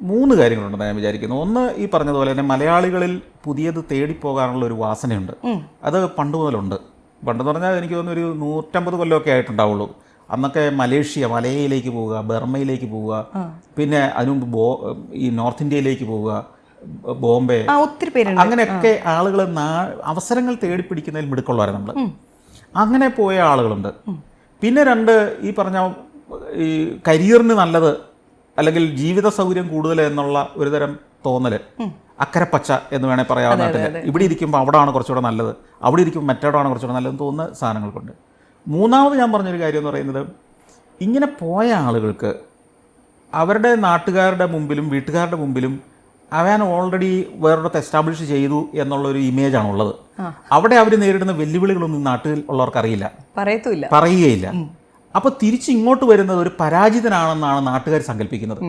3 കാര്യങ്ങളുണ്ടെന്ന് ഞാൻ വിചാരിക്കുന്നു. ഒന്ന്, ഈ പറഞ്ഞതുപോലെ തന്നെ മലയാളികളിൽ പുതിയത് തേടിപ്പോകാനുള്ള ഒരു വാസനയുണ്ട്. അത് പണ്ട് മുതലുണ്ട്. പണ്ടെന്ന് പറഞ്ഞാൽ എനിക്ക് തോന്നുന്നു ഒരു 150 കൊല്ലമൊക്കെ ആയിട്ടുണ്ടാവുള്ളൂ. അന്നൊക്കെ മലേയിലേക്ക് പോവുക, ബർമ്മയിലേക്ക് പോവുക, പിന്നെ അതിനു മുമ്പ് ഈ നോർത്ത് ഇന്ത്യയിലേക്ക് പോവുക, ബോംബെ, ഒത്തിരി പേരുണ്ട്. അങ്ങനെയൊക്കെ ആളുകൾ അവസരങ്ങൾ തേടിപ്പിടിക്കുന്നതിൽ മിടുക്കുള്ളവരാണ് നമ്മൾ. അങ്ങനെ പോയ ആളുകളുണ്ട്. പിന്നെ 2, ഈ പറഞ്ഞ ഈ കരിയറിന് നല്ലത് അല്ലെങ്കിൽ ജീവിത സൗകര്യം കൂടുതൽ എന്നുള്ള ഒരു തരം തോന്നൽ, അക്കരപ്പച്ച എന്ന് വേണേൽ പറയാവുന്നതായിട്ടില്ല. ഇവിടെ ഇരിക്കുമ്പോൾ അവിടെയാണ് കുറച്ചുകൂടെ നല്ലത്, അവിടെ ഇരിക്കുമ്പോൾ മറ്റോടാണ് കുറച്ചുകൂടെ നല്ലതെന്ന് തോന്നുന്ന സാധനങ്ങൾക്കുണ്ട്. 3ാമത് ഞാൻ പറഞ്ഞൊരു കാര്യം എന്ന് പറയുന്നത്, ഇങ്ങനെ പോയ ആളുകൾക്ക് അവരുടെ നാട്ടുകാരുടെ മുമ്പിലും വീട്ടുകാരുടെ മുമ്പിലും അവൻ ഓൾറെഡി വേറൊരിടത്ത് എസ്റ്റാബ്ലിഷ് ചെയ്തു എന്നുള്ളൊരു ഇമേജാണുള്ളത്. അവിടെ അവർ നേരിടുന്ന വെല്ലുവിളികളൊന്നും നാട്ടിൽ ഉള്ളവർക്ക് അറിയില്ല, പറയുകയില്ല. അപ്പോൾ തിരിച്ച് ഇങ്ങോട്ട് വരുന്നത് ഒരു പരാജിതനാണെന്നാണ് നാട്ടുകാർ സങ്കല്പിക്കുന്നത്.